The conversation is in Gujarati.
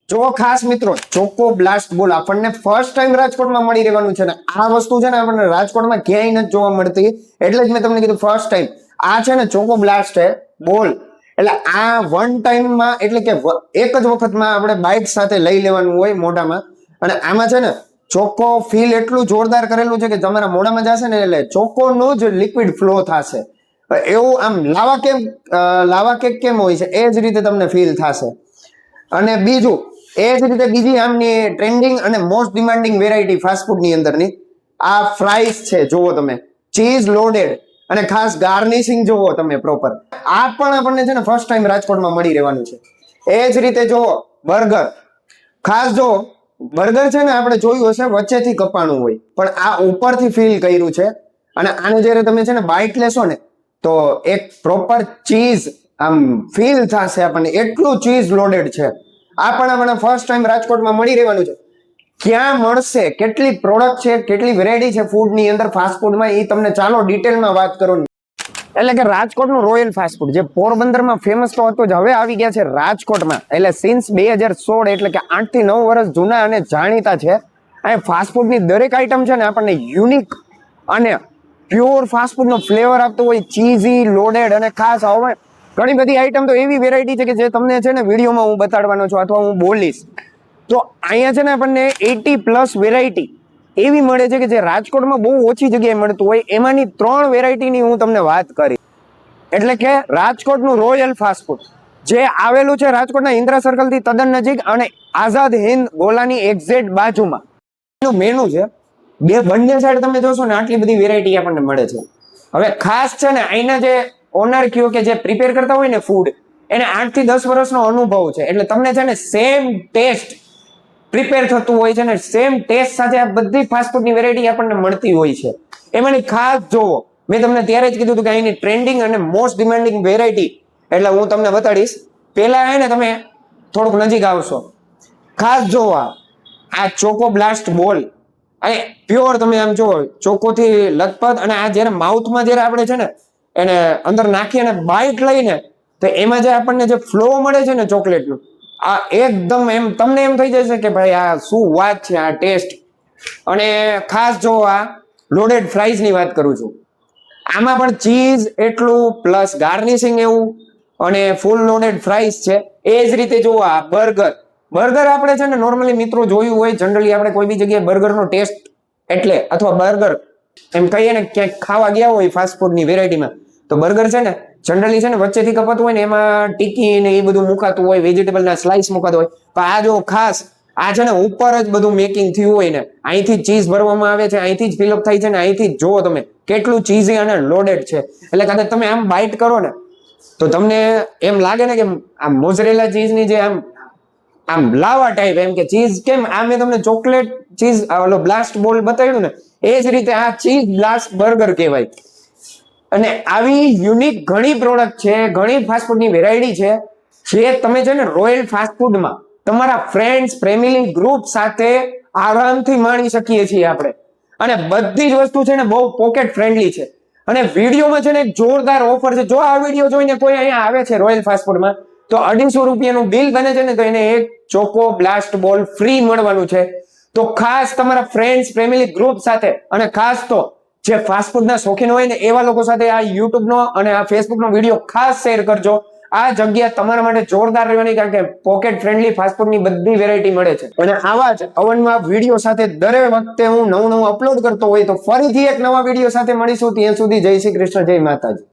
જો ખાસ મિત્રો ચોકો બ્લાસ્ટ બોલ આપણને ફર્સ્ટ ટાઈમ રાજકોટમાં મળી રહેવાનું છે ને આ વસ્તુ છે ને આપણને રાજકોટમાં ક્યાંય નથી જોવા મળતી એટલે જ મેં તમને કીધું ફર્સ્ટ ટાઈમ આ છે ને ચોકો બ્લાસ્ટ છે બોલ એટલે આ વન ટાઈમમાં એટલે કે એક જ વખતમાં આપણે બાઇક સાથે લઈ લેવાનું હોય મોઢામાં અને આમાં છે ને ચોકો ફીલ એટલું જોરદાર કરેલું છે કે તમારા મોઢામાં જશે ને એટલે ચોકોનું જ લિક્વિડ ફ્લો થશે એવું આમ લાવા કેક કેમ હોય છે એ જ રીતે તમને ફીલ થશે અને બીજું એ જ રીતે બીજી આમની ટ્રેન્ડિંગ અને મોસ્ટ ડિમાન્ડિંગ વેરાયટી ફાસ્ટફૂડની અંદરની આ ફ્રાઈસ છે જુઓ તમે ચીઝ લોડેડ અને ખાસ ગાર્નિશિંગ જુઓ તમે પ્રોપર આ પણ આપણને છે ને ફર્સ્ટ ટાઈમ રાજકોટમાં મળી રહેવાનું છે એ જ રીતે જુઓ બર્ગર ખાસ જો બર્ગર છે ને આપણે જોયું હશે વચ્ચેથી કપાણું હોય પણ આ ઉપરથી ફીલ કર્યું છે અને આને જ્યારે તમે છે ને બાઇટ લેશો ને તો એક પ્રોપર ચીઝ આમ ફીલ થશે આપણને એટલું ચીઝ લોડેડ છે આ પણ આપણને ફર્સ્ટ ટાઈમ રાજકોટમાં મળી રહેવાનું છે ક્યાં મળશે કેટલી પ્રોડક્ટ છે કેટલી વેરાયટી છે ફૂડની અંદર ફાસ્ટફૂડમાં એ તમને ચાલો ડિટેલમાં વાત કરું એટલે કે રાજકોટનું રોયલ ફાસ્ટફૂડ જે પોરબંદરમાં ફેમસ તો હતો જ હવે આવી ગયા છે રાજકોટમાં એટલે સિન્સ 2016 એટલે કે 8 થી 9 વર્ષ જૂના અને જાણીતા છે અને ફાસ્ટફૂડની દરેક આઈટમ છે ને આપણને યુનિક અને પ્યોર ફાસ્ટફૂડનો ફ્લેવર આપતો હોય ચીઝી લોડેડ અને ખાસ હવે ઘણી બધી આઈટમ તો એવી વેરાયટી છે કે જે તમને છે ને વિડીયોમાં હું બતાડવાનો છું અથવા હું બોલીશ તો અહીંયા છે ને આપણને 80+ વેરાયટી એવી મળે છે કે જે રાજકોટમાં બહુ ઓછી જગ્યાએ મળતું હોય એમાંની 3 વેરાયટીની હું તમને વાત કરી એટલે કે રાજકોટનું રોયલ ફાસ્ટફૂડ જે આવેલું છે રાજકોટના ઇન્દ્રા સર્કલથી તદ્દન નજીક અને આઝાદ હિન્દ ગોલાની એક્ઝેક્ટ બાજુમાં એનું મેનુ છે બંને સાઈડ તમે જોશો ને આટલી બધી વેરાયટી આપણને મળે છે હવે ખાસ છે ને અહીંના જે ઓનર કયો કે જે પ્રિપેર કરતા હોય ને ફૂડ એને 8 થી 10 વર્ષનો અનુભવ છે એટલે તમને છે ને સેમ ટેસ્ટ પ્રિપેર થતું હોય છે ને સેમ ટેસ્ટ સાથે આ બધી ફાસ્ટફૂડની વેરાયટી આપણને મળતી હોય છે એમાંની ખાસ જોવો મેં તમને ત્યારે જ કીધું હતું કે અહીંની ટ્રેન્ડિંગ અને મોસ્ટ ડિમાન્ડિંગ વેરાયટી એટલે હું તમને બતાડીશ પહેલા હે ને તમે થોડુંક નજીક આવશો ખાસ જોવો આ ચોકો બ્લાસ્ટ બોલ અને પ્યોર તમે આમ જુઓ ચોકોથી લથપથ અને આ જ્યારે માઉથમાં જ્યારે આપણે છે ને એને અંદર નાખી અને બાઇટ લઈને તો એમાં જે આપણને જે ફ્લો મળે છે ને ચોકલેટનું આ એકદમ એમ તમને એમ થઈ જશે કે ભાઈ આ શું વાત છે આ ટેસ્ટ અને ખાસ જો આ લોડેડ ફ્રાઈઝની વાત કરું છું આમાં પણ ચીઝ એટલું પ્લસ ગાર્નિશિંગ એવું અને ફૂલ લોડેડ ફ્રાઈઝ છે એ જ રીતે જો આ બર્ગર આપણે છે ને નોર્મલી મિત્રો જોયું હોય જનરલી આપણે કોઈ બી જગ્યાએ બર્ગરનો ટેસ્ટ એટલે અથવા બર્ગર એમ કહીએ ને ક્યાંક ખાવા ગયા હોય ફાસ્ટફૂડની વેરાયટીમાં તો બર્ગર છે ને જનરલી છે ને વચ્ચેથી કપાતું હોય ને એમાં ટીકી ને એ બધું મુકાતું હોય વેજીટેબલના સ્લાઇસ મુકાતું હોય પણ આ જો ખાસ આ છે ને ઉપર જ બધું મેકિંગ થયું હોય ને અહીંથી ચીઝ ભરવામાં આવે છે અહીંથી જ ફિલઅપ થાય છે ને અહીંથી જ જુઓ તમે કેટલું ચીઝી અને લોડેડ છે એટલે કદાચ તમે આમ બાઇટ કરો ને તો તમને એમ લાગે ને કે આ મોઝરેલા ચીઝની જે આમ લાવા ટાઈપ એમ કે ચીઝ કેમ આ મેં તમને ચોકલેટ ચીઝ ઓલો બ્લાસ્ટ બોલ બતાવ્યું ને એ જ રીતે આ ચીઝ બ્લાસ્ટ બર્ગર કહેવાય અને આવી યુનિક ઘણી પ્રોડક્ટ છે ઘણી ફાસ્ટફૂડની વેરાયટી છે જે તમે છે ને રોયલ ફાસ્ટફૂડમાં તમારા ફ્રેન્ડ્સ ફેમિલી ગ્રુપ સાથે આરામથી માણી શકીએ છીએ આપણે અને બધી જ વસ્તુ છે ને બહુ પોકેટ ફ્રેન્ડલી છે અને વિડીયોમાં છે ને એક જોરદાર ઓફર છે જો આ વિડીયો જોઈને કોઈ અહીંયા આવે છે રોયલ ફાસ્ટફૂડમાં તો 250 રૂપિયાનું બિલ બને છે ને તો એને એક ચોકો બ્લાસ્ટ બોલ ફ્રી મળવાનું છે તો ખાસ તમારા ફ્રેન્ડ્સ ફેમિલી ગ્રુપ સાથે અને ખાસ તો જે ફાસ્ટફૂડના શોખીન હોય ને એવા લોકો સાથે આ યુટ્યુબનો અને આ ફેસબુકનો વિડીયો ખાસ શેર કરજો આ જગ્યા તમારા માટે જોરદાર રહેવાની કારણ કે પોકેટ ફ્રેન્ડલી ફાસ્ટફૂડની બધી વેરાયટી મળે છે અને આવા જ અવનવા વિડીયો સાથે દરેક વખતે હું નવું અપલોડ કરતો હોય તો ફરીથી એક નવા વિડીયો સાથે મળીશું ત્યાં સુધી જય શ્રી કૃષ્ણ જય માતાજી